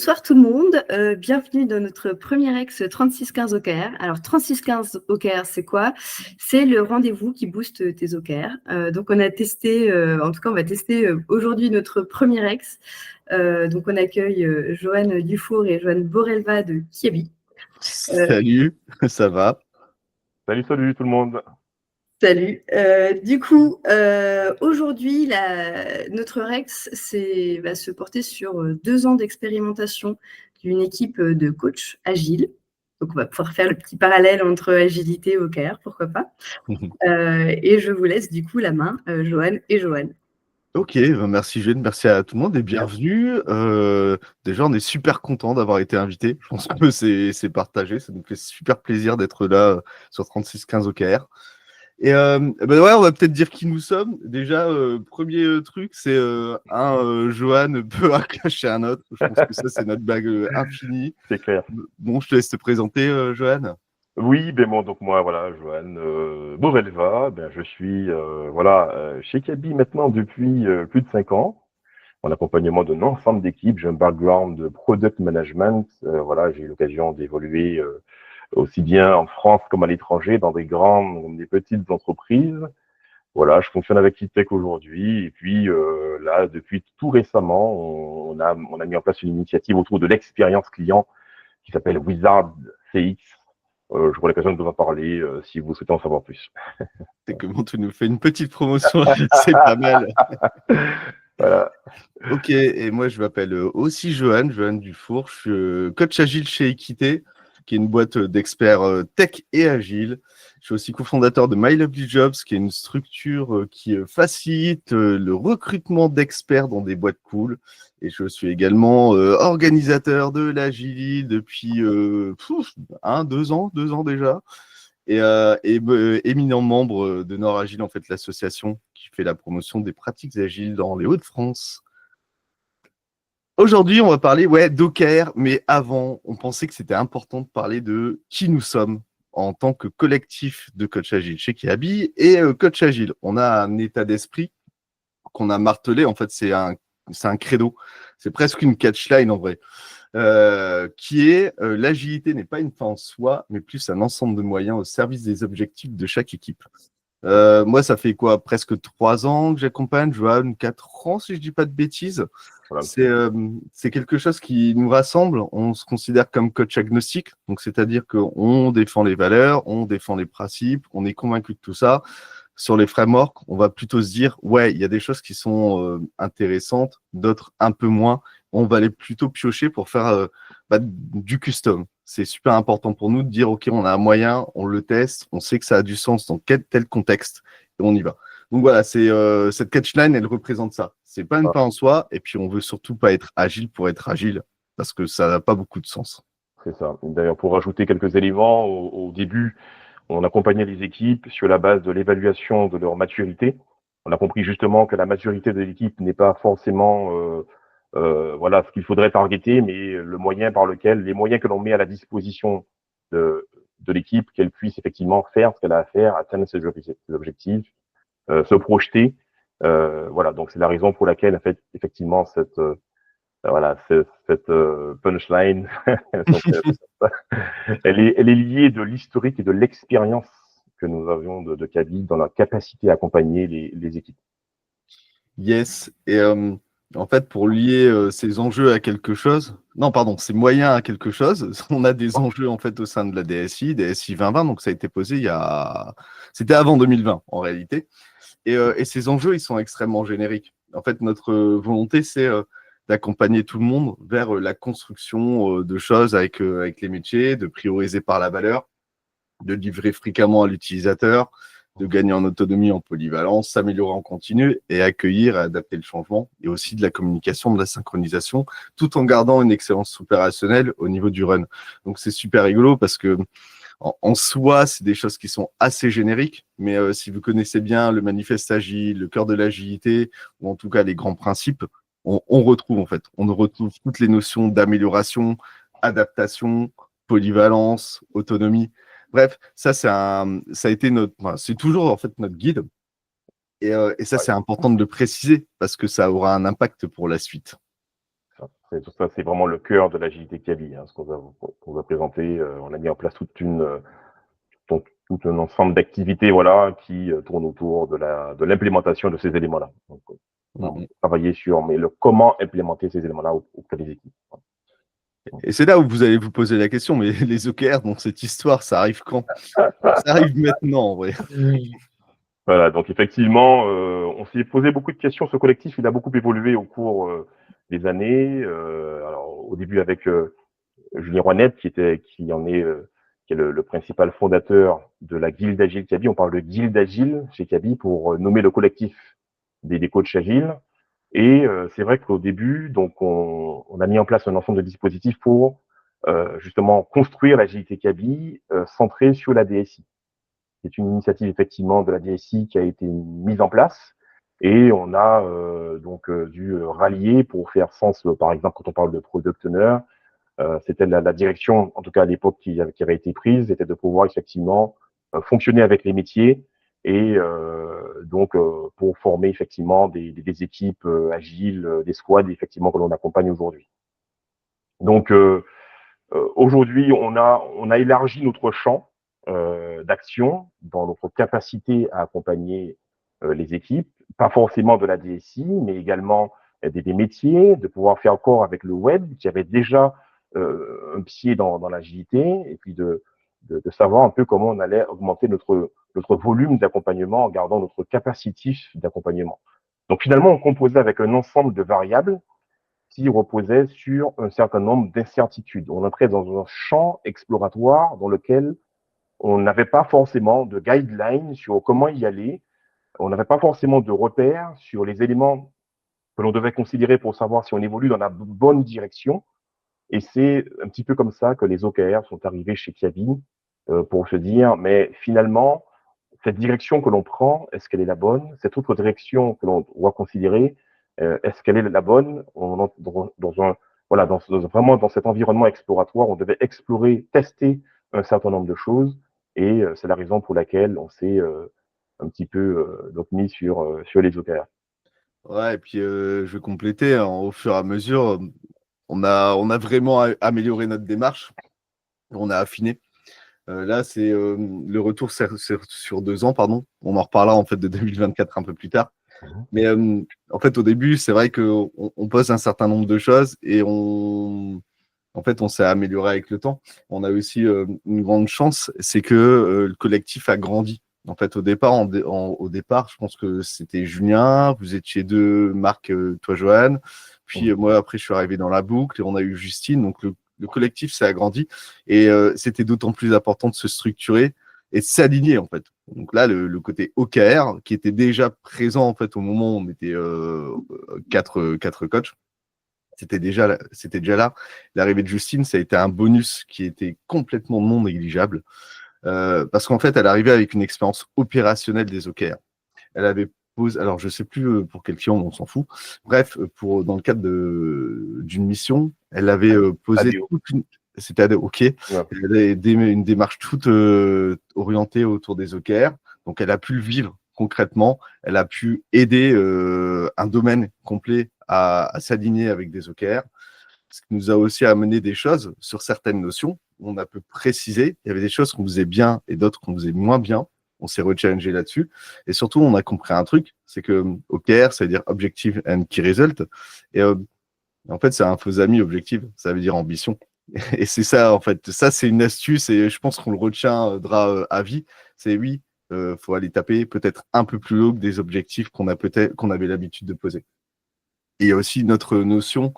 Bonsoir tout le monde, bienvenue dans notre premier ex 3615 OKR. Alors 3615 OKR, c'est quoi? C'est le rendez-vous qui booste tes OKR. Donc on a testé, en tout cas on va tester aujourd'hui notre premier ex. Donc on accueille Joanne Dufour et Joanne Borelva de Kiabi. Salut, ça va? Salut tout le monde. Salut. Du coup, aujourd'hui, notre Rex va se porter sur 2 ans d'expérimentation d'une équipe de coachs agiles. Donc, on va pouvoir faire le petit parallèle entre agilité et OKR, pourquoi pas. Et je vous laisse du coup la main, Joanne et Joanne. Ok, merci Jeanne, merci à tout le monde et bienvenue. Déjà, on est super content d'avoir été invité. Je pense que c'est partagé. Ça nous fait super plaisir d'être là sur 3615 OKR. Et ouais, on va peut-être dire qui nous sommes. Déjà, premier truc, c'est Johan peut cacher un autre. Je pense que ça, c'est notre bague infinie. C'est clair. Bon, je te laisse te présenter, Johan. Oui, donc moi, voilà, Johan Borelva, je suis chez Kaby maintenant depuis plus de 5 ans, en accompagnement d'un ensemble d'équipes. J'ai un background de product management. J'ai eu l'occasion d'évoluer aussi bien en France comme à l'étranger, dans des grandes comme des petites entreprises. Voilà, je fonctionne avec Kitech aujourd'hui. Et puis là, depuis tout récemment, on a mis en place une initiative autour de l'expérience client qui s'appelle Wizard CX. J'aurai l'occasion de vous en parler si vous souhaitez en savoir plus. C'est comment tu nous fais une petite promotion, c'est pas mal. Voilà. Ok, et moi je m'appelle aussi Johan Dufour, je suis coach agile chez Equité, qui est une boîte d'experts tech et agile. Je suis aussi cofondateur de My Lovely Jobs, qui est une structure qui facilite le recrutement d'experts dans des boîtes cool. Et je suis également organisateur de l'agile depuis 2 ans déjà. Et éminent membre de Nord Agile, en fait, l'association qui fait la promotion des pratiques agiles dans les Hauts-de-France. Aujourd'hui, on va parler d'OKR, mais avant, on pensait que c'était important de parler de qui nous sommes en tant que collectif de coach agile chez Kiabi et coach agile. On a un état d'esprit qu'on a martelé, en fait, c'est un credo, c'est presque une catchline en vrai, qui est l'agilité n'est pas une fin en soi, mais plus un ensemble de moyens au service des objectifs de chaque équipe. Moi, ça fait presque 3 ans que j'accompagne, Joanne, 4 ans, si je dis pas de bêtises. Voilà. C'est quelque chose qui nous rassemble. On se considère comme coach agnostique, donc c'est-à-dire qu'on défend les valeurs, on défend les principes, on est convaincu de tout ça. Sur les frameworks, on va plutôt se dire, il y a des choses qui sont intéressantes, d'autres un peu moins. On va aller plutôt piocher pour faire du custom. C'est super important pour nous de dire, OK, on a un moyen, on le teste, on sait que ça a du sens dans tel contexte, et on y va. Donc voilà, cette catchline, elle représente ça. C'est pas une fin en soi, et puis on veut surtout pas être agile pour être agile, parce que ça n'a pas beaucoup de sens. C'est ça. D'ailleurs, pour rajouter quelques éléments, au début, on accompagnait les équipes sur la base de l'évaluation de leur maturité. On a compris justement que la maturité de l'équipe n'est pas forcément ce qu'il faudrait targeter, mais les moyens que l'on met à la disposition de l'équipe, qu'elle puisse effectivement faire ce qu'elle a à faire, atteindre ses objectifs, se projeter. Donc c'est la raison pour laquelle, en fait, effectivement, cette punchline, elle est liée de l'historique et de l'expérience que nous avions de Kaby dans la capacité à accompagner les équipes. Yes. Et en fait, pour lier ces enjeux à quelque chose, ces moyens à quelque chose, on a des enjeux en fait au sein de la DSI 2020, donc ça a été posé c'était avant 2020 en réalité. Et ces enjeux, ils sont extrêmement génériques. En fait, notre volonté, c'est d'accompagner tout le monde vers la construction de choses avec les métiers, de prioriser par la valeur, de livrer fréquemment à l'utilisateur, de gagner en autonomie, en polyvalence, s'améliorer en continu et accueillir et adapter le changement, et aussi de la communication, de la synchronisation, tout en gardant une excellence opérationnelle au niveau du run. Donc c'est super rigolo parce que en soi, c'est des choses qui sont assez génériques, mais si vous connaissez bien le manifeste agile, le cœur de l'agilité, ou en tout cas les grands principes, on retrouve toutes les notions d'amélioration, adaptation, polyvalence, autonomie. Bref, ça a été c'est toujours en fait notre guide. Et ça, c'est important de le préciser parce que ça aura un impact pour la suite. C'est vraiment le cœur de l'agilité Kaby, ce qu'on va présenter. On a mis en place tout un ensemble d'activités, voilà, qui tournent autour de l'implémentation de ces éléments-là. Donc, on a travaillé sur le comment implémenter ces éléments-là auprès des équipes. Et c'est là où vous allez vous poser la question, mais les OKR, dans cette histoire, ça arrive quand? Ça arrive maintenant, en vrai. Voilà, donc effectivement, on s'est posé beaucoup de questions. Ce collectif, il a beaucoup évolué au cours des années. Alors, au début avec Julien Rouanet, qui est le principal fondateur de la Guilde Agile Kaby. On parle de Guilde Agile chez Kaby pour nommer le collectif des coachs agiles. Et c'est vrai qu'au début, donc on a mis en place un ensemble de dispositifs pour justement construire l'agilité Kaby centrée sur la DSI. C'est une initiative effectivement de la DSI qui a été mise en place et on a dû rallier pour faire sens, par exemple, quand on parle de product owner, c'était la direction, en tout cas à l'époque, qui avait été prise, était de pouvoir effectivement fonctionner avec les métiers et pour former effectivement des équipes agiles, des squads effectivement que l'on accompagne aujourd'hui. Donc aujourd'hui, on a élargi notre champ d'action dans notre capacité à accompagner les équipes, pas forcément de la DSI, mais également des métiers, de pouvoir faire corps avec le web qui avait déjà un pied dans l'agilité et puis de savoir un peu comment on allait augmenter notre volume d'accompagnement en gardant notre capacitif d'accompagnement. Donc finalement, on composait avec un ensemble de variables qui reposait sur un certain nombre d'incertitudes. On entrait dans un champ exploratoire dans lequel on n'avait pas forcément de guidelines sur comment y aller. On n'avait pas forcément de repères sur les éléments que l'on devait considérer pour savoir si on évolue dans la bonne direction. Et c'est un petit peu comme ça que les OKR sont arrivés chez Kaby pour se dire, mais finalement, cette direction que l'on prend, est-ce qu'elle est la bonne? Cette autre direction que l'on doit considérer, est-ce qu'elle est la bonne? Vraiment dans cet environnement exploratoire, on devait explorer, tester un certain nombre de choses, et c'est la raison pour laquelle on s'est un petit peu donc mis sur les OKR. Ouais, et puis je vais compléter, au fur et à mesure, on a vraiment amélioré notre démarche, on a affiné. Là, c'est le retour sur 2 ans, pardon. On en reparlera en fait de 2024 un peu plus tard. Mais en fait, au début, c'est vrai qu'on pose un certain nombre de choses et on s'est amélioré avec le temps. On a aussi une grande chance, c'est que le collectif a grandi. En fait, au départ, je pense que c'était Julien, vous étiez 2, Marc, toi, Johan. Puis moi, après, je suis arrivé dans la boucle et on a eu Justine. Donc, le collectif s'est agrandi et c'était d'autant plus important de se structurer et de s'aligner, en fait. Donc là, le côté OKR, qui était déjà présent, en fait, au moment où on était 4 coachs, c'était déjà là. L'arrivée de Justine, ça a été un bonus qui était complètement non négligeable. Parce qu'en fait, elle arrivait avec une expérience opérationnelle des OKR. Elle avait posé, alors je ne sais plus pour quel client, on s'en fout. Bref, dans le cadre d'une mission, elle avait posé toute une. C'était OK. Ouais. Elle avait une démarche toute orientée autour des OKR. Donc, elle a pu le vivre concrètement. Elle a pu aider un domaine complet à s'aligner avec des OKR. Ce qui nous a aussi amené des choses sur certaines notions. On a pu préciser. Il y avait des choses qu'on faisait bien et d'autres qu'on faisait moins bien. On s'est rechallengé là-dessus. Et surtout, on a compris un truc, c'est que OKR, ça veut dire Objective and Key Result. Et en fait, c'est un faux ami, Objective. Ça veut dire ambition. Et c'est ça, en fait. Ça, c'est une astuce et je pense qu'on le retiendra à vie. C'est oui, faut aller taper peut-être un peu plus haut que des objectifs qu'on avait l'habitude de poser. Et il y a aussi notre notion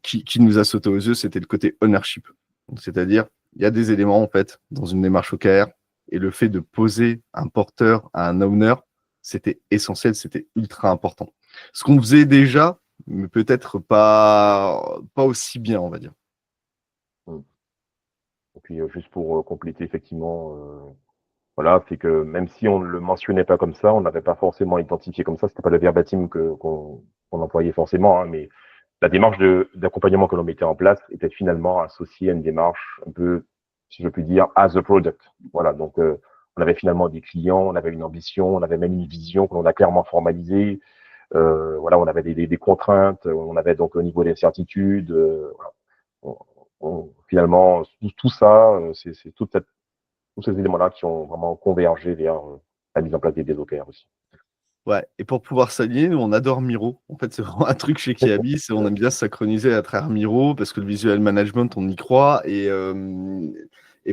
qui nous a sauté aux yeux, c'était le côté ownership. C'est-à-dire, il y a des éléments, en fait, dans une démarche OKR, et le fait de poser un porteur à un owner, c'était essentiel, c'était ultra important. Ce qu'on faisait déjà, mais peut-être pas aussi bien, on va dire. Et puis, juste pour compléter, effectivement, voilà, c'est que même si on ne le mentionnait pas comme ça, on n'avait pas forcément identifié comme ça, c'était pas le verbatim qu'on employait forcément, hein, mais la démarche d'accompagnement que l'on mettait en place était finalement associée à une démarche un peu, si je puis dire, as a product. Voilà, donc on avait finalement des clients, on avait une ambition, on avait même une vision que l'on a clairement formalisée. Voilà, on avait des contraintes, on avait donc au niveau des certitudes. Voilà. Finalement, tout ça, c'est tous ces éléments-là qui ont vraiment convergé vers la mise en place des OKR aussi. Ouais, et pour pouvoir s'aligner, nous, on adore Miro. En fait, c'est vraiment un truc chez Kiabi, c'est on aime bien se synchroniser à travers Miro parce que le visual management, on y croit et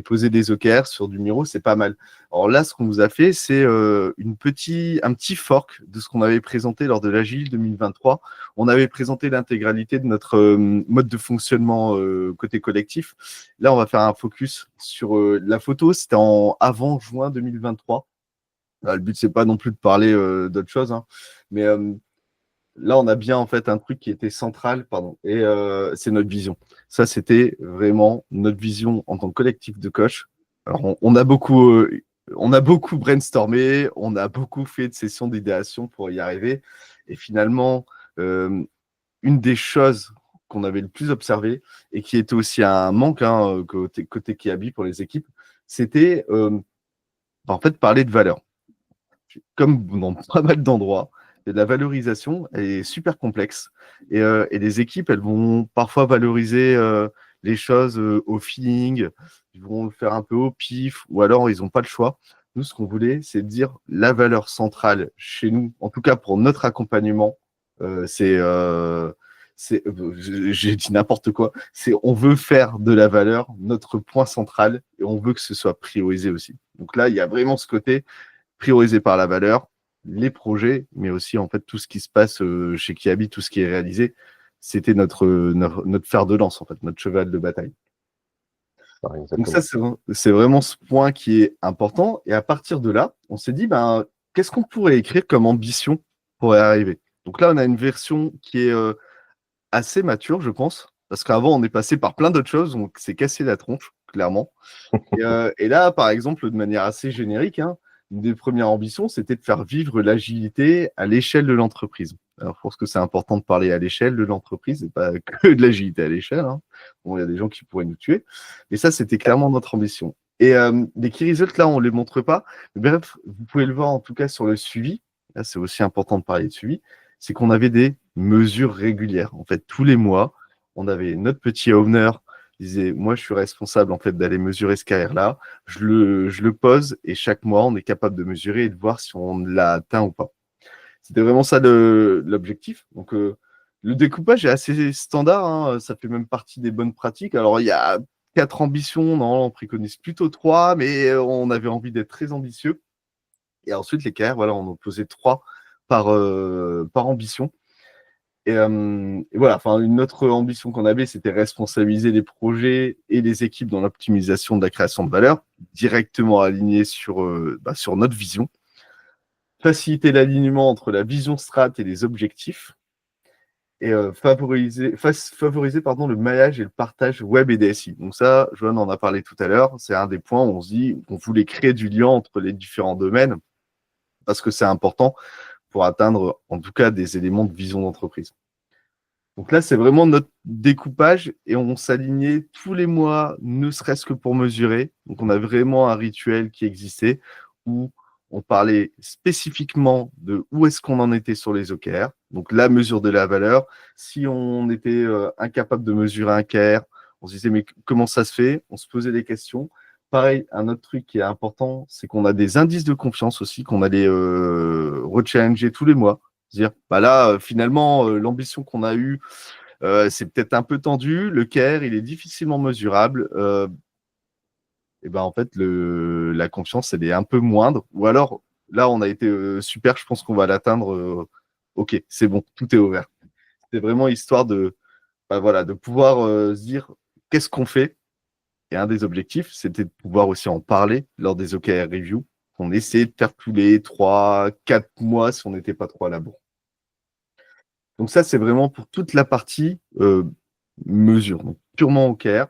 poser des OKR sur du Miro, c'est pas mal. Alors là, ce qu'on vous a fait, c'est un petit fork de ce qu'on avait présenté lors de l'Agile 2023. On avait présenté l'intégralité de notre mode de fonctionnement côté collectif. Là, on va faire un focus sur la photo. C'était en avant juin 2023. Le but, c'est pas non plus de parler d'autre chose, hein. Mais là, on a bien en fait un truc qui était central, pardon, et c'est notre vision. Ça, c'était vraiment notre vision en tant que collectif de coach. Alors, on a beaucoup brainstormé, on a beaucoup fait de sessions d'idéation pour y arriver. Et finalement, une des choses qu'on avait le plus observé et qui était aussi un manque hein, côté Kiabi pour les équipes, c'était en fait parler de valeur. Comme dans pas mal d'endroits, la valorisation est super complexe. Et les équipes, elles vont parfois valoriser les choses au feeling, ils vont le faire un peu au pif, ou alors ils n'ont pas le choix. Nous, ce qu'on voulait, c'est dire la valeur centrale chez nous, en tout cas pour notre accompagnement, j'ai dit n'importe quoi, c'est on veut faire de la valeur notre point central et on veut que ce soit priorisé aussi. Donc là, il y a vraiment ce côté priorisé par la valeur, les projets, mais aussi en fait tout ce qui se passe chez Kiabi, tout ce qui est réalisé, c'était notre fer de lance, en fait, notre cheval de bataille. Donc ça, c'est vraiment ce point qui est important. Et à partir de là, on s'est dit, ben, qu'est-ce qu'on pourrait écrire comme ambition pour y arriver? Donc là, on a une version qui est assez mature, je pense, parce qu'avant, on est passé par plein d'autres choses, on s'est cassé la tronche, clairement. Et là, par exemple, de manière assez générique, hein, une des premières ambitions, c'était de faire vivre l'agilité à l'échelle de l'entreprise. Alors, je pense que c'est important de parler à l'échelle de l'entreprise et pas que de l'agilité à l'échelle, hein. Bon, il y a des gens qui pourraient nous tuer. Mais ça, c'était clairement notre ambition. Et les key results, là, on ne les montre pas. Mais bref, vous pouvez le voir en tout cas sur le suivi. Là, c'est aussi important de parler de suivi. C'est qu'on avait des mesures régulières. En fait, tous les mois, on avait notre petit owner disait, moi, je suis responsable en fait d'aller mesurer ce carrière-là. Je le pose et chaque mois, on est capable de mesurer et de voir si on l'a atteint ou pas. C'était vraiment ça l'objectif. Donc, le découpage est assez standard, hein. Ça fait même partie des bonnes pratiques. Alors, il y a 4 ambitions. Non, on préconise plutôt 3, mais on avait envie d'être très ambitieux. Et ensuite, les carrières, voilà, on en posait 3 par ambition. Et voilà, enfin, une autre ambition qu'on avait, c'était responsabiliser les projets et les équipes dans l'optimisation de la création de valeur, directement alignés sur notre vision. Faciliter l'alignement entre la vision strat et les objectifs. Et favoriser le maillage et le partage web et DSI. Donc ça, Joanne en a parlé tout à l'heure, c'est un des points où on se dit qu'on voulait créer du lien entre les différents domaines parce que c'est important pour atteindre en tout cas des éléments de vision d'entreprise. Donc là, c'est vraiment notre découpage et on s'alignait tous les mois, ne serait-ce que pour mesurer. Donc on a vraiment un rituel qui existait où on parlait spécifiquement de où est-ce qu'on en était sur les OKR, donc la mesure de la valeur. Si on était incapable de mesurer un KR, on se disait mais comment ça se fait? On se posait des questions. Pareil, un autre truc qui est important, c'est qu'on a des indices de confiance aussi qu'on allait rechallenger tous les mois. Dire, bah là, finalement, l'ambition qu'on a eue, c'est peut-être un peu tendu. Le KR, il est difficilement mesurable. Et ben en fait, la confiance, elle est un peu moindre. Ou alors, là, on a été super, je pense qu'on va l'atteindre. Ok, c'est bon, tout est ouvert. C'est vraiment histoire de pouvoir se dire qu'est-ce qu'on fait. Et un des objectifs, c'était de pouvoir aussi en parler lors des OKR review. On essayait de faire tous les 3-4 mois si on n'était pas trop à la bourre. Donc ça, c'est vraiment pour toute la partie mesure, donc purement OKR.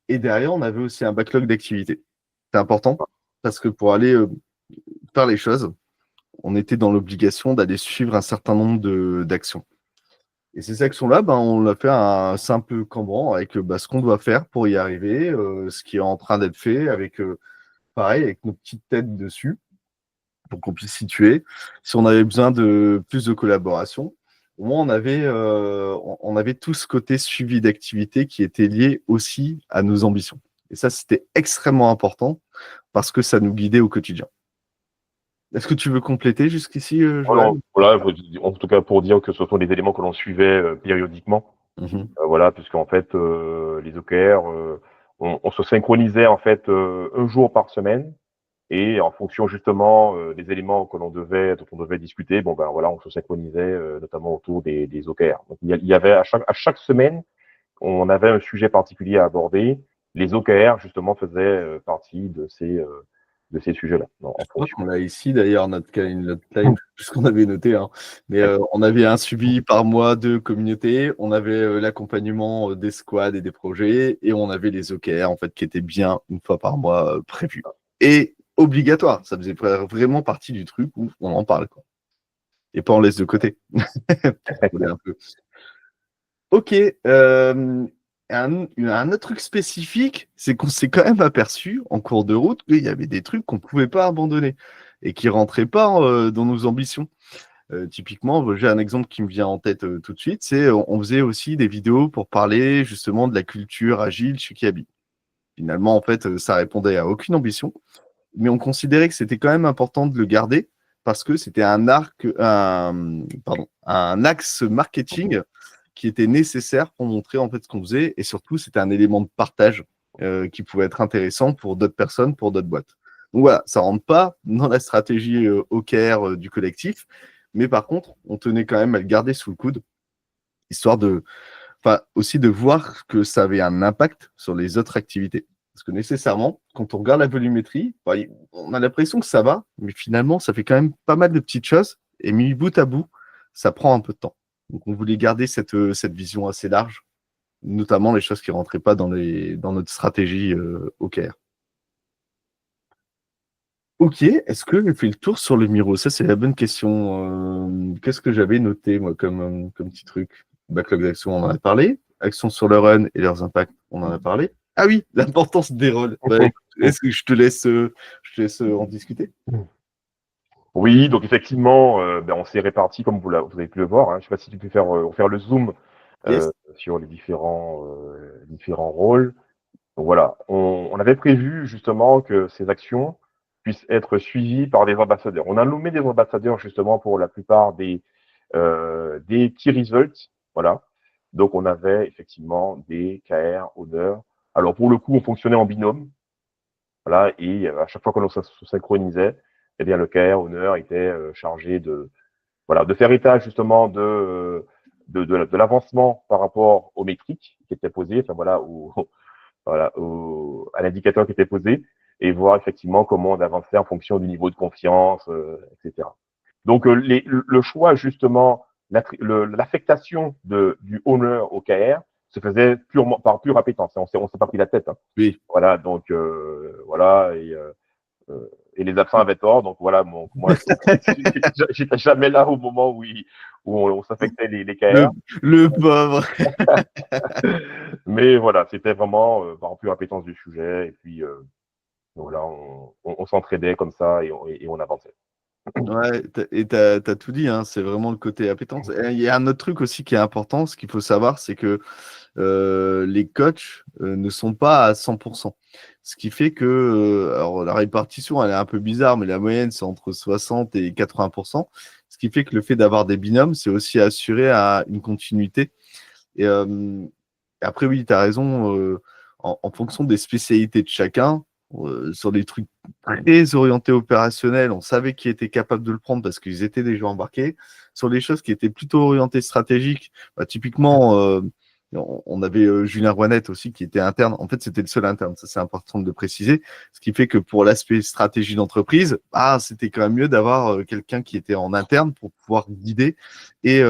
Et derrière, on avait aussi un backlog d'activités. C'est important parce que pour aller faire les choses, on était dans l'obligation d'aller suivre un certain nombre d'actions. Et ces actions-là, on a fait un simple Kanban avec ce qu'on doit faire pour y arriver, ce qui est en train d'être fait, avec pareil, avec nos petites têtes dessus. pour qu'on puisse situer. Si on avait besoin de plus de collaboration, au moins on avait tout ce côté suivi d'activité qui était lié aussi à nos ambitions. Et ça, c'était extrêmement important parce que ça nous guidait au quotidien. Est-ce que tu veux compléter jusqu'ici, Joël? Voilà, en tout cas pour dire que ce sont des éléments que l'on suivait périodiquement. Voilà, puisqu'en fait, les OKR, on se synchronisait en fait un jour par semaine. Et en fonction justement des éléments dont on devait discuter, bon ben voilà, on se synchronisait notamment autour des OKR. Donc il y avait à chaque semaine, on avait un sujet particulier à aborder. Les OKR justement faisaient partie de ces sujets-là. Je crois qu'on l'a ici d'ailleurs, notre timeline, puisqu'on avait noté. Hein. Mais on avait un suivi par mois de communauté, on avait l'accompagnement des squads et des projets, et on avait les OKR en fait qui étaient bien une fois par mois prévus. Et obligatoire, ça faisait vraiment partie du truc où on en parle, quoi. Et pas on laisse de côté. un peu. Ok. Un autre truc spécifique, c'est qu'on s'est quand même aperçu en cours de route qu'il y avait des trucs qu'on ne pouvait pas abandonner et qui ne rentraient pas dans nos ambitions. Typiquement, j'ai un exemple qui me vient en tête tout de suite, c'est on faisait aussi des vidéos pour parler justement de la culture agile chez Kiabi. Finalement, en fait, ça répondait à aucune ambition, mais on considérait que c'était quand même important de le garder parce que c'était un axe marketing qui était nécessaire pour montrer en fait ce qu'on faisait, et surtout c'était un élément de partage qui pouvait être intéressant pour d'autres personnes, pour d'autres boîtes. Donc voilà, ça rentre pas dans la stratégie OKR du collectif, mais par contre, on tenait quand même à le garder sous le coude, histoire aussi de voir que ça avait un impact sur les autres activités. Parce que nécessairement, quand on regarde la volumétrie, on a l'impression que ça va, mais finalement, ça fait quand même pas mal de petites choses, et mis bout à bout, ça prend un peu de temps. Donc, on voulait garder cette vision assez large, notamment les choses qui ne rentraient pas dans notre stratégie OKR. Ok, est-ce que j'ai fait le tour sur le Miro? Ça, c'est la bonne question. Qu'est-ce que j'avais noté, moi, comme petit truc? Backlog d'action, on en a parlé. Actions sur le run et leurs impacts, on en a parlé. Ah oui, l'importance des rôles. Est-ce que je te laisse en discuter? Oui, donc effectivement, on s'est répartis comme vous avez pu le voir. Hein. Je ne sais pas si tu peux faire le zoom sur les différents rôles. Donc voilà, on avait prévu justement que ces actions puissent être suivies par des ambassadeurs. On a nommé des ambassadeurs justement pour la plupart des key results. Voilà. Donc on avait effectivement des KR, honneurs. Alors pour le coup, on fonctionnait en binôme. Voilà, et à chaque fois que l'on se synchronisait, eh bien le KR honneur était chargé de faire état justement de l'avancement par rapport aux métriques qui étaient posées, enfin voilà, à l'indicateur qui était posé, et voir effectivement comment on avançait en fonction du niveau de confiance, etc. Donc le choix justement, l'affectation du honneur au KR se faisait par pure appétence. On s'est pas pris la tête. Hein. Oui. Voilà, donc voilà, et les absents avaient tort. Donc voilà, moi, j'étais jamais là au moment où on s'affectait les KR. Le pauvre. Mais voilà, c'était vraiment par pure appétence du sujet. Et puis voilà, on s'entraidait comme ça et on avançait. Ouais, et t'as tout dit, hein, c'est vraiment le côté appétence. Et il y a un autre truc aussi qui est important, ce qu'il faut savoir, c'est que les coachs ne sont pas à 100%. Ce qui fait que, alors la répartition, elle est un peu bizarre, mais la moyenne, c'est entre 60 et 80%. Ce qui fait que le fait d'avoir des binômes, c'est aussi assurer à une continuité. Et après, oui, tu as raison, en fonction des spécialités de chacun, sur des trucs très orientés opérationnels, on savait qui était capable de le prendre parce qu'ils étaient déjà embarqués. Sur des choses qui étaient plutôt orientées stratégiques, typiquement, on avait Julien Rouanet aussi qui était interne. En fait, c'était le seul interne, ça c'est important de le préciser. Ce qui fait que pour l'aspect stratégie d'entreprise, c'était quand même mieux d'avoir quelqu'un qui était en interne pour pouvoir guider et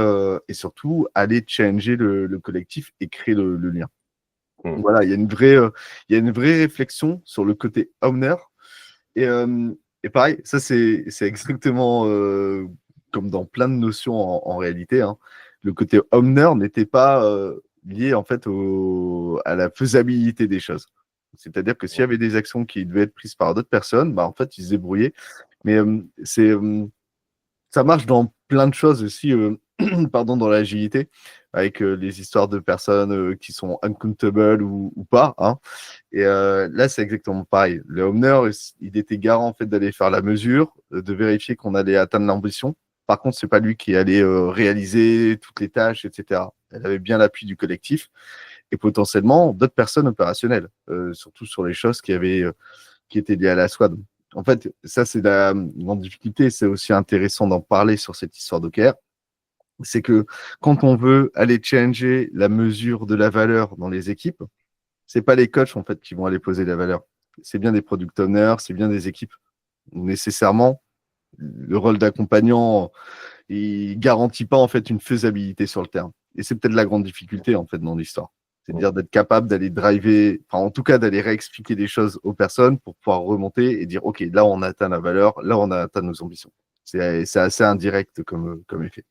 surtout aller challenger le collectif et créer le lien. Voilà, il y a une vraie réflexion sur le côté owner. Et pareil, ça c'est exactement comme dans plein de notions en réalité. Hein. Le côté owner n'était pas lié en fait à la faisabilité des choses. C'est-à-dire que s'il y avait des actions qui devaient être prises par d'autres personnes, en fait, ils se débrouillaient. Mais ça marche dans plein de choses aussi, pardon, dans l'agilité, avec les histoires de personnes qui sont uncountable ou pas. Hein. Et là, c'est exactement pareil. Le owner, il était garant en fait d'aller faire la mesure, de vérifier qu'on allait atteindre l'ambition. Par contre, c'est pas lui qui allait réaliser toutes les tâches, etc. Elle avait bien l'appui du collectif et potentiellement d'autres personnes opérationnelles, surtout sur les choses qui étaient liées à la squad. En fait, ça, c'est la grande difficulté. C'est aussi intéressant d'en parler sur cette histoire d'OKR. C'est que quand on veut aller changer la mesure de la valeur dans les équipes, c'est pas les coachs en fait qui vont aller poser la valeur. C'est bien des product owners, c'est bien des équipes. Nécessairement, le rôle d'accompagnant, il garantit pas en fait une faisabilité sur le terrain. Et c'est peut-être la grande difficulté en fait dans l'histoire. C'est-à-dire d'être capable d'aller driver, enfin en tout cas d'aller réexpliquer des choses aux personnes pour pouvoir remonter et dire ok, là on a atteint la valeur, là on a atteint nos ambitions. C'est assez indirect comme effet.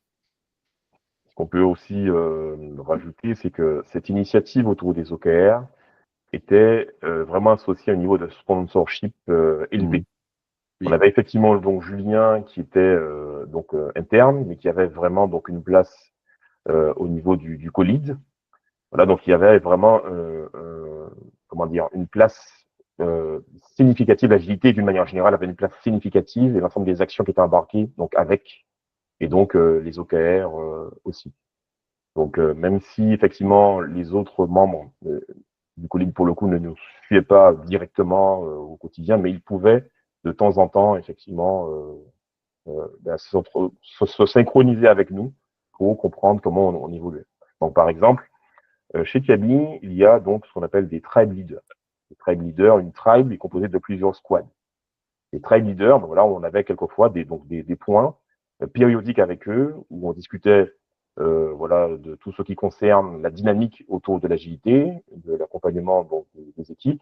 Ce qu'on peut aussi rajouter, c'est que cette initiative autour des OKR était vraiment associée à un niveau de sponsorship élevé. Oui. On avait effectivement donc Julien qui était interne, mais qui avait vraiment donc une place au niveau du co-lead. Voilà, donc il y avait vraiment comment dire une place significative. L'agilité d'une manière générale avait une place significative et l'ensemble des actions qui étaient embarquées donc avec et donc les OKR aussi. Donc même si effectivement les autres membres du co-lead pour le coup ne nous suivaient pas directement au quotidien, mais ils pouvaient de temps en temps effectivement se synchroniser avec nous pour comprendre comment on évoluait. Donc par exemple, chez Kaby, il y a donc ce qu'on appelle des tribe leaders. Les tribe leaders, une tribe est composée de plusieurs squads. Les tribe leaders, ben voilà, on avait quelquefois des points périodiques avec eux où on discutait voilà, de tout ce qui concerne la dynamique autour de l'agilité, de l'accompagnement donc, des équipes.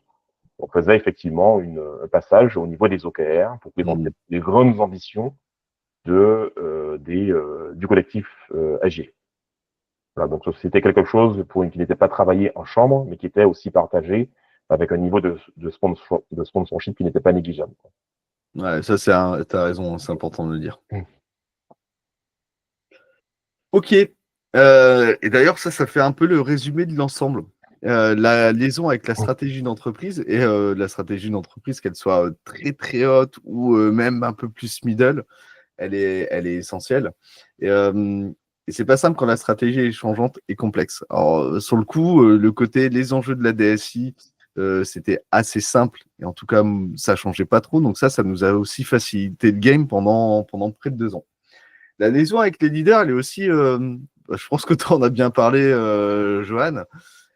On faisait effectivement un passage au niveau des OKR pour présenter les grandes ambitions du collectif agile. Voilà, donc c'était quelque chose qui n'était pas travaillé en chambre, mais qui était aussi partagé avec un niveau de sponsorship qui n'était pas négligeable. Ouais, ça, t'as raison, c'est important de le dire. Ok. Et d'ailleurs, ça fait un peu le résumé de l'ensemble. La liaison avec la stratégie d'entreprise et la stratégie d'entreprise, qu'elle soit très très haute ou même un peu plus middle, elle est essentielle. Et c'est pas simple quand la stratégie est changeante et complexe. Alors, sur le coup, le côté, les enjeux de la DSI, c'était assez simple. Et en tout cas, ça changeait pas trop. Donc ça nous a aussi facilité le game pendant près de 2 ans. La liaison avec les leaders, elle est aussi, je pense que tu en as bien parlé, Johan,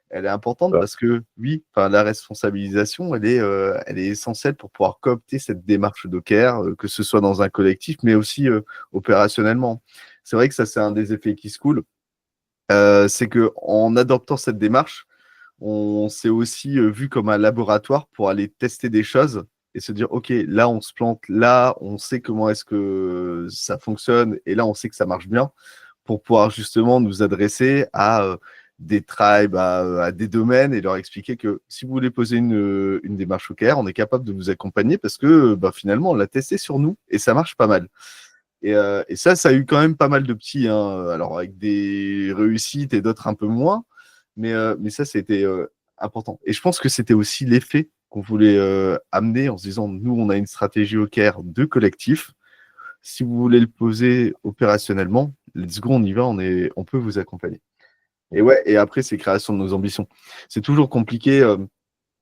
elle est importante parce que, oui, la responsabilisation, elle est essentielle pour pouvoir coopter cette démarche d'OKR, que ce soit dans un collectif, mais aussi opérationnellement. C'est vrai que ça, c'est un des effets qui se coulent. C'est qu'en adoptant cette démarche, on s'est aussi vu comme un laboratoire pour aller tester des choses et se dire, OK, là, on se plante, là, on sait comment est-ce que ça fonctionne et là, on sait que ça marche bien pour pouvoir justement nous adresser à des tribes, à des domaines et leur expliquer que si vous voulez poser une démarche OKR, on est capable de vous accompagner parce que finalement, on l'a testé sur nous et ça marche pas mal. Et ça a eu quand même pas mal de petits, hein, alors avec des réussites et d'autres un peu moins, mais ça, c'était important. Et je pense que c'était aussi l'effet qu'on voulait amener en se disant, nous, on a une stratégie OKR de collectif. Si vous voulez le poser opérationnellement, let's go, on y va, on peut vous accompagner. Et ouais, et après, c'est création de nos ambitions. C'est toujours compliqué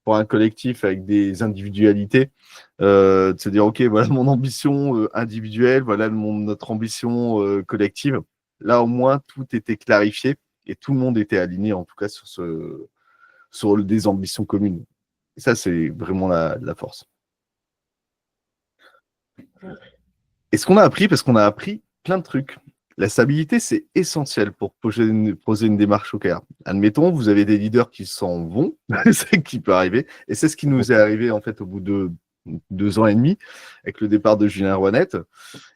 pour un collectif avec des individualités de se dire, OK, voilà mon ambition individuelle, voilà notre ambition collective. Là, au moins, tout était clarifié et tout le monde était aligné, en tout cas, sur des ambitions communes. Et ça, c'est vraiment la force. Et ce qu'on a appris, parce qu'on a appris plein de trucs. La stabilité, c'est essentiel pour poser une démarche OKR. Admettons, vous avez des leaders qui s'en vont, c'est ce qui peut arriver, et c'est ce qui nous est arrivé en fait au bout de 2 ans et demi avec le départ de Julien Rouanette.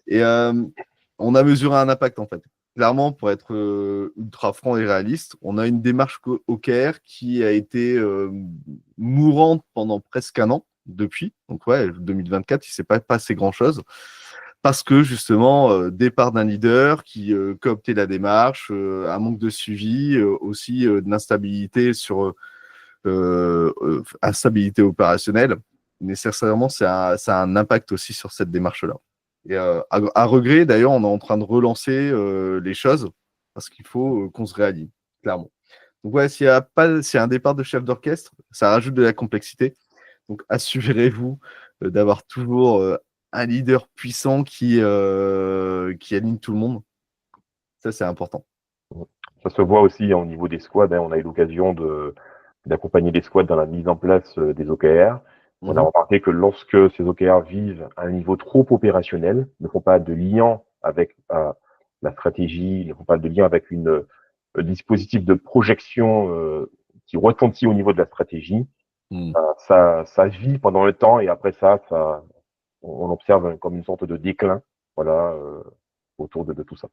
Et on a mesuré un impact en fait. Clairement, pour être ultra franc et réaliste, on a une démarche OKR qui a été mourante pendant presque 1 an, depuis. Donc ouais, 2024, il ne s'est pas passé grand-chose. Parce que justement, départ d'un leader qui cooptait la démarche, un manque de suivi, aussi de l'instabilité sur instabilité opérationnelle. Nécessairement, ça a un impact aussi sur cette démarche-là. Et à regret, d'ailleurs, on est en train de relancer les choses parce qu'il faut qu'on se réaligne, clairement. Donc ouais, s'il y a un départ de chef d'orchestre, ça rajoute de la complexité. Donc assurez-vous d'avoir toujours un leader puissant qui aligne tout le monde. Ça, c'est important. Ça se voit aussi au niveau des squads. On a eu l'occasion d'accompagner les squads dans la mise en place des OKR. On a remarqué que lorsque ces OKR vivent à un niveau trop opérationnel, ne font pas de lien avec la stratégie, ne font pas de lien avec un dispositif de projection qui retentit au niveau de la stratégie, ça vit pendant le temps et après ça on observe comme une sorte de déclin, voilà, autour de tout ça.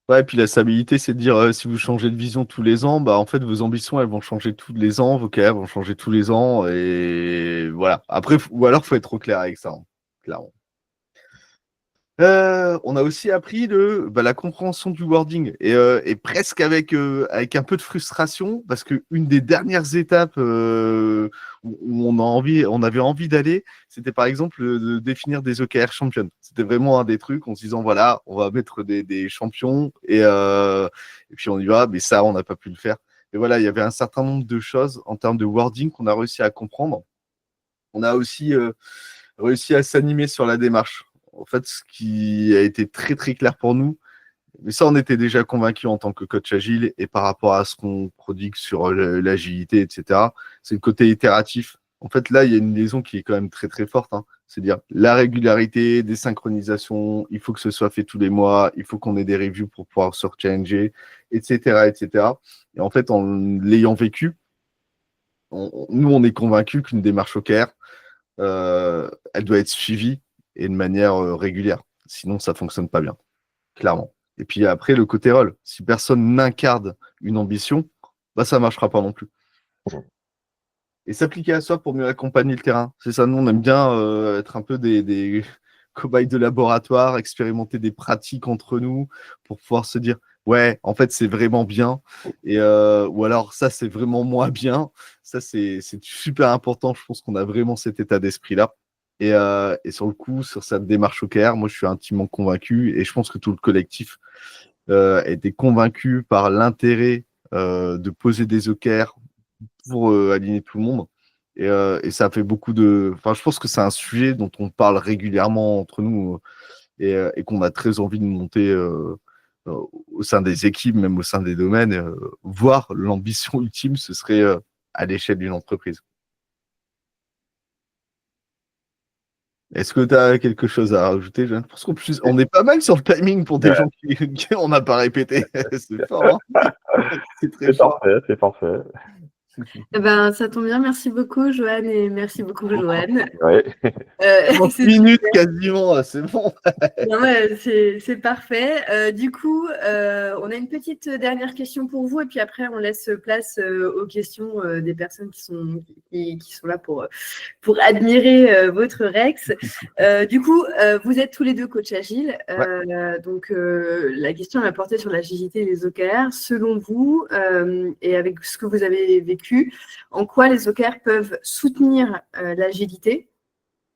Ouais, et puis la stabilité, c'est de dire si vous changez de vision tous les ans, bah en fait vos ambitions elles vont changer tous les ans, vos carrières vont changer tous les ans, et voilà. Après, ou alors faut être au clair avec ça, hein, clairement. On a aussi appris la compréhension du wording et presque avec un peu de frustration parce qu'une des dernières étapes où on avait envie d'aller, c'était par exemple de définir des OKR champions. C'était vraiment un des trucs en se disant voilà, on va mettre des champions et puis on y va, mais ça, on n'a pas pu le faire. Et voilà, il y avait un certain nombre de choses en termes de wording qu'on a réussi à comprendre. On a aussi réussi à s'animer sur la démarche. En fait, ce qui a été très très clair pour nous, mais ça on était déjà convaincus en tant que coach agile et par rapport à ce qu'on prodigue sur l'agilité, etc., c'est le côté itératif. En fait, là, il y a une liaison qui est quand même très très forte. Hein. C'est-à-dire la régularité, des synchronisations, il faut que ce soit fait tous les mois, il faut qu'on ait des reviews pour pouvoir se challenger, etc., etc. Et en fait, en l'ayant vécu, nous, on est convaincus qu'une démarche OKR, elle doit être suivie et de manière régulière. Sinon, ça ne fonctionne pas bien, clairement. Et puis après, le côté rôle. Si personne n'incarne une ambition, bah, ça ne marchera pas non plus. Et s'appliquer à soi pour mieux accompagner le terrain. C'est ça, nous, on aime bien être un peu des cobayes de laboratoire, expérimenter des pratiques entre nous pour pouvoir se dire ouais, en fait, c'est vraiment bien. Et, ou alors, ça, c'est vraiment moins bien. Ça, c'est super important. Je pense qu'on a vraiment cet état d'esprit-là. Et sur le coup, sur cette démarche OKR, moi, je suis intimement convaincu et je pense que tout le collectif a été convaincu par l'intérêt de poser des OKR pour aligner tout le monde. Et ça fait beaucoup de. Enfin, je pense que c'est un sujet dont on parle régulièrement entre nous et qu'on a très envie de monter au sein des équipes, même au sein des domaines. Voir l'ambition ultime, ce serait à l'échelle d'une entreprise. Est-ce que tu as quelque chose à rajouter, Jeanne? Parce qu'en plus, on est pas mal sur le timing pour des gens qui on n'a pas répété. C'est fort, hein. C'est très fort. Parfait, c'est parfait. Eh ben, ça tombe bien, merci beaucoup Joanne et merci beaucoup Joanne. Ouais. 30 minutes quasiment, c'est bon. Non, ouais, c'est parfait. Du coup, on a une petite dernière question pour vous et puis après on laisse place aux questions des personnes qui sont là pour admirer votre Rex. Du coup, vous êtes tous les deux coachs agiles. Donc, la question va porter sur l'agilité et les OKR. Selon vous, et avec ce que vous avez vécu, en quoi les OKR peuvent soutenir l'agilité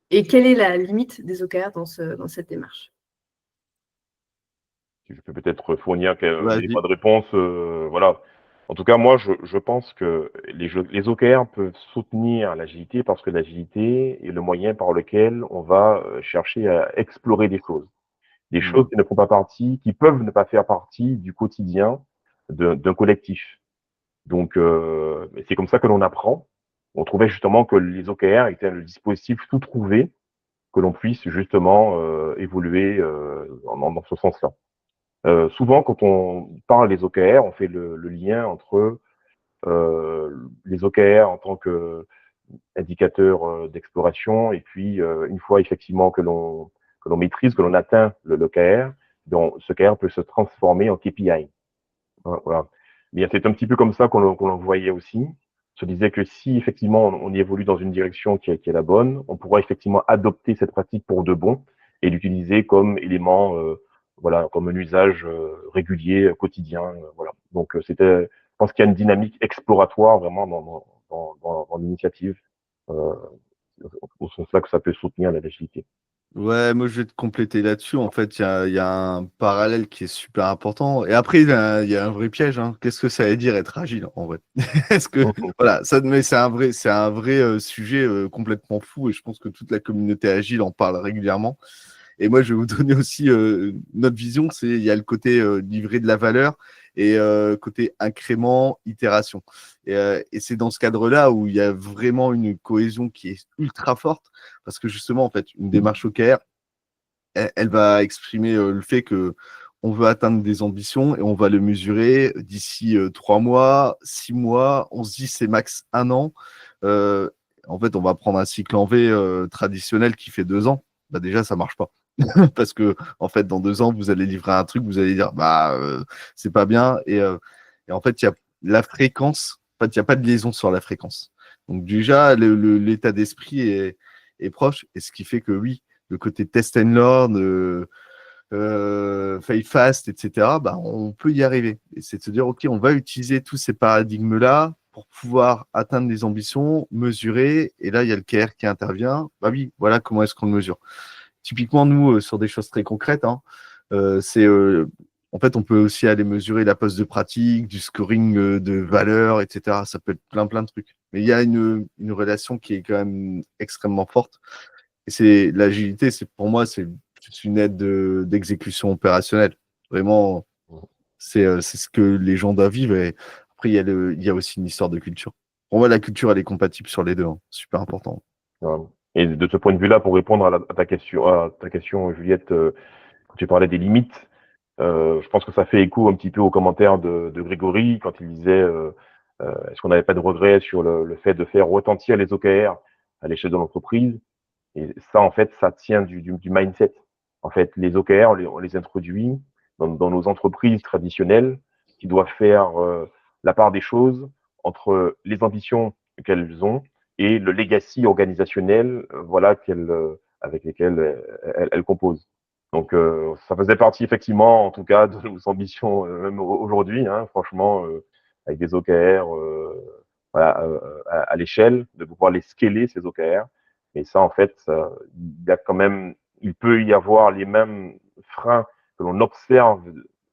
et quelle est la limite des OKR dans cette démarche? Je peux peut-être fournir quelques éléments de réponse. Voilà. En tout cas, moi, je pense que les OKR peuvent soutenir l'agilité parce que l'agilité est le moyen par lequel on va chercher à explorer des choses. Des choses qui ne font pas partie, qui peuvent ne pas faire partie du quotidien d'un collectif. Donc, c'est comme ça que l'on apprend. On trouvait justement que les OKR étaient le dispositif tout trouvé que l'on puisse justement évoluer dans ce sens-là. Souvent, quand on parle des OKR, on fait le lien entre les OKR en tant qu'indicateur d'exploration et puis une fois effectivement que l'on maîtrise, que l'on atteint l'OKR, donc ce OKR peut se transformer en KPI. Voilà. Mais c'est un petit peu comme ça qu'on le voyait aussi. se disait que si effectivement on y évolue dans une direction qui est la bonne, on pourra effectivement adopter cette pratique pour de bon et l'utiliser comme élément, voilà, comme un usage régulier, quotidien, voilà. Donc je pense qu'il y a une dynamique exploratoire vraiment dans l'initiative. Euh, au sens là que ça peut soutenir la l'agilité. Ouais, moi je vais te compléter là-dessus. En fait, il y a un parallèle qui est super important. Et après, il y a un vrai piège, hein. Qu'est-ce que ça veut dire être agile en vrai? Est-ce que voilà, mais c'est un vrai sujet complètement fou et je pense que toute la communauté agile en parle régulièrement. Et moi, je vais vous donner aussi notre vision. Il y a le côté livrer de la valeur et côté incrément, itération. Et c'est dans ce cadre-là où il y a vraiment une cohésion qui est ultra forte parce que justement, en fait, une démarche OKR, elle va exprimer le fait que on veut atteindre des ambitions et on va le mesurer d'ici 3 mois, 6 mois. On se dit c'est max 1 an. Euh, En fait, on va prendre un cycle en V traditionnel qui fait 2 ans. Bah déjà, ça marche pas. Parce que en fait, dans 2 ans, vous allez livrer un truc, vous allez dire c'est pas bien. Et en fait, il y a la fréquence. En fait, il n'y a pas de liaison sur la fréquence. Donc déjà, l'état d'esprit est proche, et ce qui fait que oui, le côté test and learn, fail fast, etc., bah, on peut y arriver. Et c'est de se dire, OK, on va utiliser tous ces paradigmes-là pour pouvoir atteindre des ambitions, mesurer. Et là, il y a le KR qui intervient. Bah oui, voilà comment est-ce qu'on le mesure. Typiquement, nous, sur des choses très concrètes, hein, en fait, on peut aussi aller mesurer la poste de pratique, du scoring de valeur, etc. Ça peut être plein de trucs. Mais il y a une relation qui est quand même extrêmement forte. Et c'est l'agilité, pour moi, c'est une aide d'exécution opérationnelle. Vraiment, c'est ce que les gens doivent vivre. Et après, il y a aussi une histoire de culture. Pour moi, la culture, elle est compatible sur les deux, hein. Super important. Voilà. Et de ce point de vue-là, pour répondre à ta question, Juliette, quand tu parlais des limites, je pense que ça fait écho un petit peu aux commentaires de Grégory quand il disait est-ce qu'on n'avait pas de regrets sur le fait de faire retentir les OKR à l'échelle de l'entreprise. Et ça, en fait, ça tient du mindset. En fait, les OKR, on les introduit dans nos entreprises traditionnelles qui doivent faire la part des choses entre les ambitions qu'elles ont et le legacy organisationnel, voilà, avec lesquelles elles composent. Donc, ça faisait partie effectivement, en tout cas, de nos ambitions, même aujourd'hui, hein, franchement, avec des OKR, voilà, à l'échelle, de pouvoir les scaler ces OKR. Et ça, en fait, il y a quand même, il peut y avoir les mêmes freins que l'on observe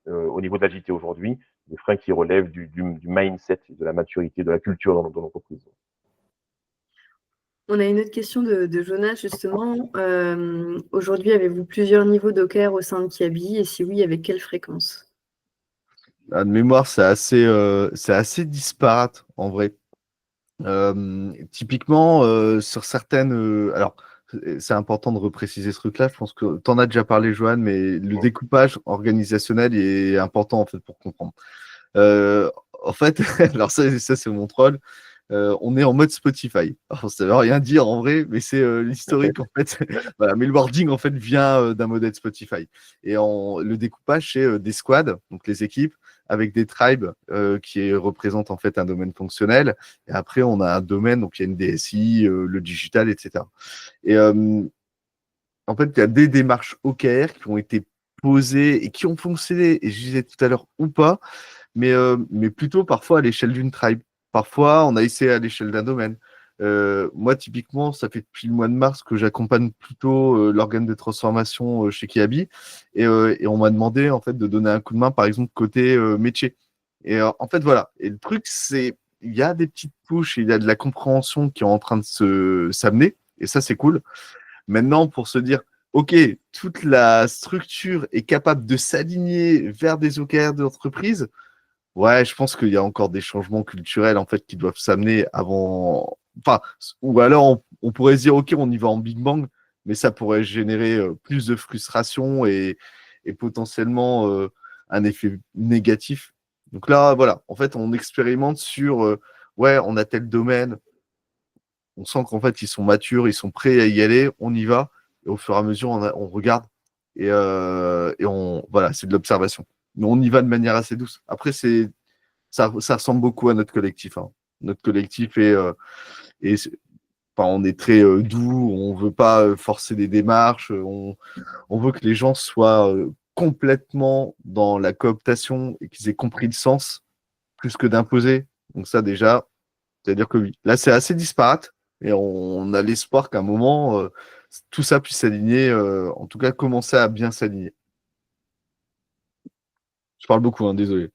au niveau de l'agilité aujourd'hui, des freins qui relèvent du mindset, de la maturité, de la culture dans l'entreprise. On a une autre question de Jonas, justement. Aujourd'hui, avez-vous plusieurs niveaux d'OKR au sein de Kiabi? Et si oui, avec quelle fréquence? De mémoire, c'est assez disparate en vrai. Typiquement, sur certaines. Alors, c'est important de repréciser ce truc-là. Je pense que tu en as déjà parlé, Johan, mais le découpage organisationnel est important en fait pour comprendre. En fait, alors ça c'est mon troll. On est en mode Spotify. Alors, ça veut rien dire en vrai, mais c'est l'historique en fait. Voilà, mais le wording en fait vient d'un modèle Spotify. Et le découpage, c'est des squads, donc les équipes, avec des tribes qui représentent en fait un domaine fonctionnel. Et après, on a un domaine, donc il y a une DSI, le digital, etc. Et en fait, il y a des démarches OKR qui ont été posées et qui ont fonctionné, et je disais tout à l'heure, ou pas, mais plutôt parfois à l'échelle d'une tribe. Parfois, on a essayé à l'échelle d'un domaine. Moi, typiquement, ça fait depuis le mois de mars que j'accompagne plutôt l'organe de transformation chez Kiabi, et on m'a demandé en fait de donner un coup de main, par exemple côté métier. Et en fait, voilà. Et le truc, c'est il y a des petites touches, il y a de la compréhension qui est en train de s'amener, et ça, c'est cool. Maintenant, pour se dire, OK, toute la structure est capable de s'aligner vers des OKR d'entreprise. Ouais, je pense qu'il y a encore des changements culturels en fait qui doivent s'amener avant. Enfin, ou alors on pourrait se dire OK, on y va en Big Bang, mais ça pourrait générer plus de frustration et potentiellement un effet négatif. Donc là, voilà, en fait, on expérimente sur ouais, on a tel domaine, on sent qu'en fait ils sont matures, ils sont prêts à y aller, on y va, et au fur et à mesure on regarde et voilà, c'est de l'observation. Mais on y va de manière assez douce. Après, ça ressemble beaucoup à notre collectif, hein. Notre collectif on est très doux, on veut pas forcer des démarches, on veut que les gens soient complètement dans la cooptation et qu'ils aient compris le sens plus que d'imposer. Donc ça déjà, c'est-à-dire que oui. Là, c'est assez disparate et on a l'espoir qu'à un moment, tout ça puisse s'aligner, en tout cas commencer à bien s'aligner. Je parle beaucoup, hein, désolé.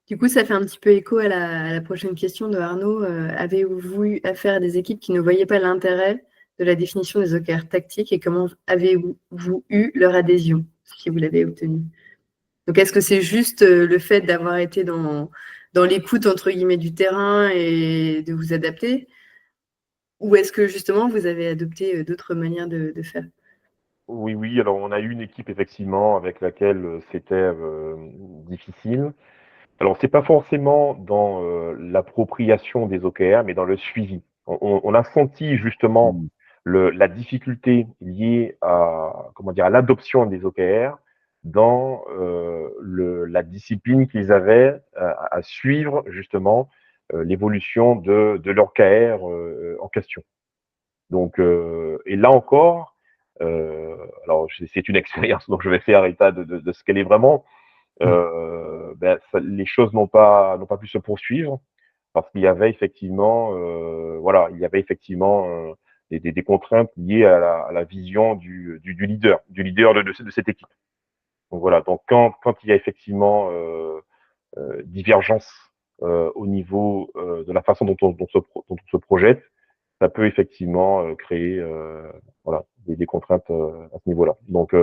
Du coup, ça fait un petit peu écho à la prochaine question de Arnaud. Avez-vous eu affaire à des équipes qui ne voyaient pas l'intérêt de la définition des OKR tactiques et comment avez-vous eu leur adhésion, si vous l'avez obtenue? Donc, est-ce que c'est juste le fait d'avoir été dans l'écoute, entre guillemets, du terrain et de vous adapter? Ou est-ce que justement, vous avez adopté d'autres manières de faire? Oui, alors on a eu une équipe effectivement avec laquelle c'était difficile. Alors c'est pas forcément dans l'appropriation des OKR, mais dans le suivi. On a senti justement la difficulté liée à à l'adoption des OKR dans la discipline qu'ils avaient à suivre justement l'évolution de l'OKR en question. Donc, et là encore, alors c'est une expérience, donc je vais faire état de ce qu'elle est vraiment. Les choses n'ont pas pu se poursuivre parce qu'il y avait effectivement, il y avait effectivement des contraintes liées à la vision du leader, de cette équipe. Donc voilà, donc quand il y a effectivement divergence au niveau de la façon dont on se projette, ça peut effectivement créer des contraintes à ce niveau-là. Donc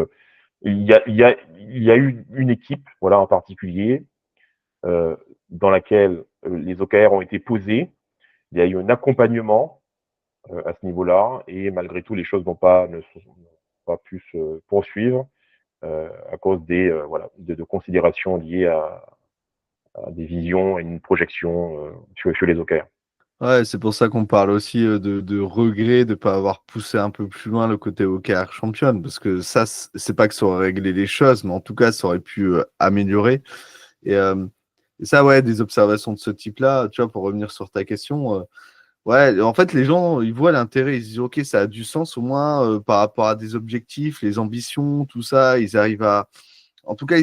il y a eu une équipe en particulier dans laquelle les OKR ont été posés. Il y a eu un accompagnement à ce niveau-là et malgré tout les choses n'ont pas pu se poursuivre à cause de considérations liées à des visions et une projection sur les OKR. Ouais, c'est pour ça qu'on parle aussi de regret de ne pas avoir poussé un peu plus loin le côté OKR championne, parce que ça, c'est pas que ça aurait réglé les choses, mais en tout cas, ça aurait pu améliorer. Et ça, ouais, des observations de ce type-là, tu vois, pour revenir sur ta question, ouais, en fait, les gens, ils voient l'intérêt, ils se disent, OK, ça a du sens au moins par rapport à des objectifs, les ambitions, tout ça, ils arrivent à… En tout cas,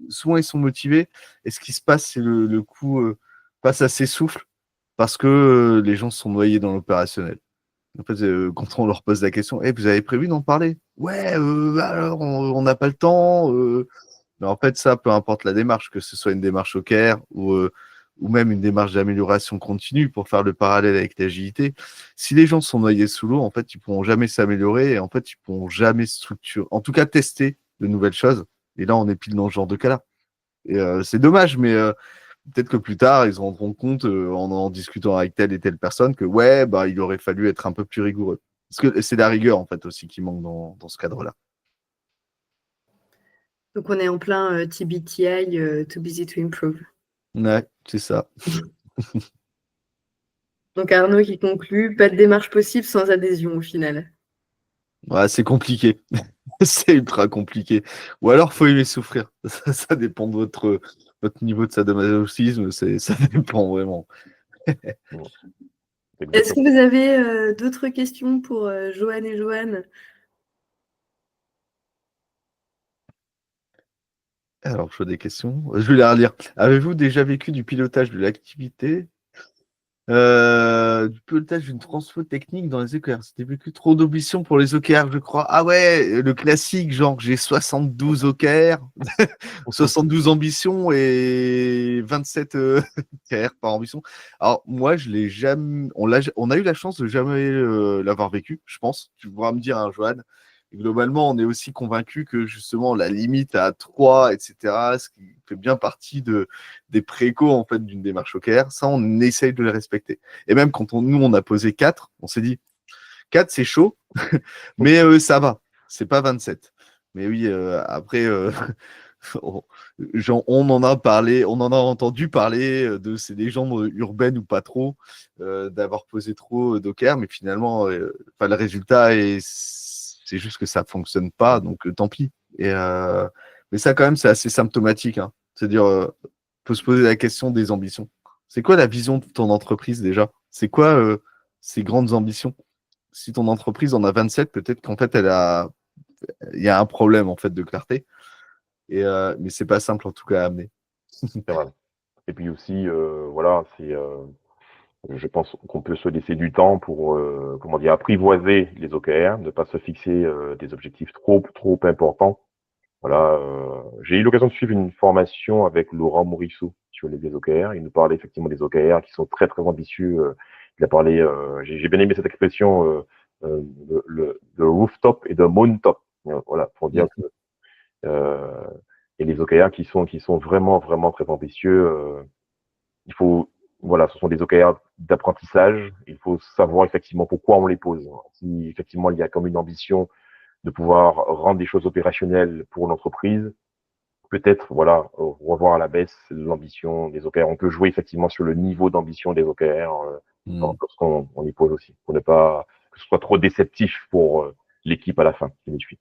souvent, ils sont motivés. Et ce qui se passe, c'est le coup passe à s'essouffle parce que les gens sont noyés dans l'opérationnel. En fait, quand on leur pose la question, vous avez prévu d'en parler? Ouais, alors, on n'a pas le temps. Mais en fait, ça, peu importe la démarche, que ce soit une démarche OKR ou même une démarche d'amélioration continue pour faire le parallèle avec l'agilité, si les gens sont noyés sous l'eau, en fait, ils ne pourront jamais s'améliorer et en fait, ils ne pourront jamais structurer, en tout cas tester de nouvelles choses. Et là, on est pile dans ce genre de cas-là. Et c'est dommage, mais peut-être que plus tard, ils se rendront compte en discutant avec telle et telle personne que il aurait fallu être un peu plus rigoureux. Parce que c'est la rigueur, en fait, aussi qui manque dans ce cadre-là. Donc, on est en plein TBTI, too busy to improve. Ouais, c'est ça. Donc, Arnaud qui conclut, pas de démarche possible sans adhésion au final. Ouais, c'est compliqué. C'est ultra compliqué. Ou alors, faut aimer souffrir. Ça dépend de votre niveau de sadomasochisme. Ça dépend vraiment. Est-ce que vous avez d'autres questions pour Johan et Joanne? Alors, je vois des questions. Je vais les relire. Avez-vous déjà vécu du pilotage de l'activité? Du pilotage d'une transfo technique dans les OKR. C'était vécu trop d'ambition pour les OKR, je crois. Ah ouais, le classique, genre j'ai 72 OKR, 72 ambitions et 27 OKR par ambition. Alors moi, je l'ai jamais. On a eu la chance de jamais l'avoir vécu, je pense. Tu pourras me dire, hein, Johan. Et globalement, on est aussi convaincu que justement la limite à 3, etc., ce qui fait bien partie des précaux en fait d'une démarche OKR, ça on essaye de les respecter. Et même quand nous on a posé 4, on s'est dit 4 c'est chaud, mais ça va, c'est pas 27. Mais oui, après on en a parlé, on en a entendu parler de ces légendes urbaines ou pas trop, d'avoir posé trop d'OKR, mais finalement le résultat c'est juste que ça fonctionne pas, donc tant pis. Mais ça quand même c'est assez symptomatique, hein. C'est-à-dire peut se poser la question des ambitions. C'est quoi la vision de ton entreprise déjà? C'est quoi ses grandes ambitions? Si ton entreprise en a 27, peut-être qu'en fait, il y a un problème en fait de clarté. Mais c'est pas simple en tout cas à amener. C'est vrai. Et puis aussi, voilà, je pense qu'on peut se laisser du temps pour, comment dire, apprivoiser les OKR, ne pas se fixer des objectifs trop importants. Voilà, j'ai eu l'occasion de suivre une formation avec Laurent Morisseau sur les OKR. Il nous parlait effectivement des OKR qui sont très ambitieux. Il a parlé, j'ai bien aimé cette expression, le rooftop et le moontop. Voilà, pour dire que et les OKR qui sont vraiment très ambitieux. Il faut, voilà, ce sont des OKR d'apprentissage. Il faut savoir effectivement pourquoi on les pose. Si effectivement il y a comme une ambition de pouvoir rendre des choses opérationnelles pour l'entreprise, peut-être, voilà, revoir à la baisse l'ambition des OKR. On peut jouer effectivement sur le niveau d'ambition des OKR lorsqu'on y pose aussi, pour ne pas que ce soit trop déceptif pour l'équipe à la fin qui nous suit.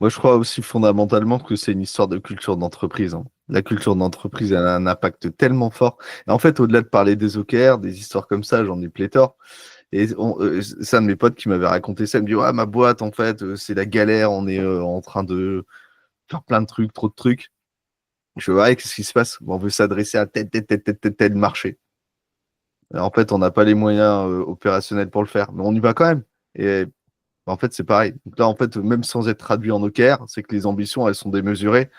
Moi, je crois aussi fondamentalement que c'est une histoire de culture d'entreprise. La culture d'entreprise, elle a un impact tellement fort. Et en fait, au-delà de parler des OKR, des histoires comme ça, j'en ai pléthore. Et c'est un de mes potes qui m'avait raconté ça. Il me dit, ouais, ma boîte, en fait, c'est la galère. On est en train de faire plein de trucs, trop de trucs. Je fais, ouais, qu'est-ce qui se passe? On veut s'adresser à tel marché. Et en fait, on n'a pas les moyens opérationnels pour le faire. Mais on y va quand même. Et en fait, c'est pareil. Donc là, en fait, même sans être traduit en OKR, c'est que les ambitions, elles sont démesurées.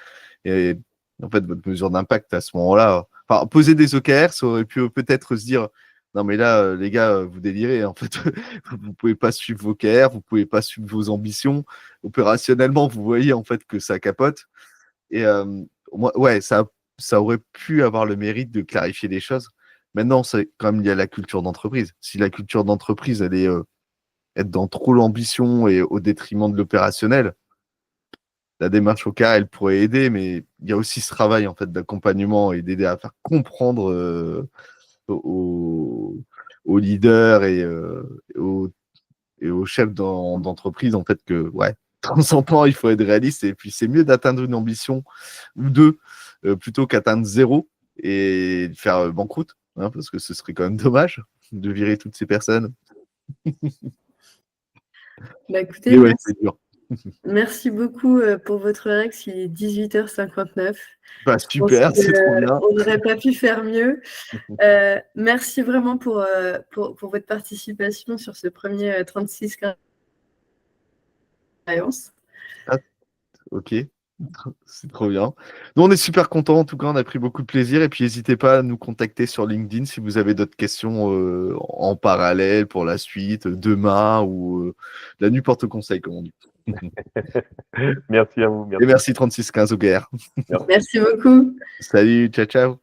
Et en fait, votre mesure d'impact à ce moment-là, enfin, poser des OKR, ça aurait pu peut-être se dire, non, mais là, les gars, vous délirez. En fait, vous pouvez pas suivre vos OKR, vous pouvez pas suivre vos ambitions. Opérationnellement, vous voyez en fait que ça capote. Et ouais, ça aurait pu avoir le mérite de clarifier les choses. Maintenant, c'est quand même il y a la culture d'entreprise. Si la culture d'entreprise, elle est être dans trop l'ambition et au détriment de l'opérationnel, la démarche OKR, elle pourrait aider, mais il y a aussi ce travail en fait d'accompagnement et d'aider à faire comprendre aux leaders et aux chefs d'entreprise en fait que ouais, de temps en temps il faut être réaliste et puis c'est mieux d'atteindre une ambition ou deux plutôt qu'atteindre zéro et de faire banqueroute, hein, parce que ce serait quand même dommage de virer toutes ces personnes. Bah, écoutez, Mais ouais, c'est dur. merci beaucoup pour votre Rex, il est 18h59. Bah, super, c'est trop bien. On n'aurait pas pu faire mieux. Merci vraiment pour votre participation sur ce premier 36 expérience. Ah, ok, c'est trop bien. Nous, on est super contents. En tout cas, on a pris beaucoup de plaisir. Et puis, n'hésitez pas à nous contacter sur LinkedIn si vous avez d'autres questions en parallèle pour la suite, demain ou la nuit porte conseil, comme on dit. Merci à vous. Et merci 3615 OKR. Merci beaucoup. Salut, ciao, ciao.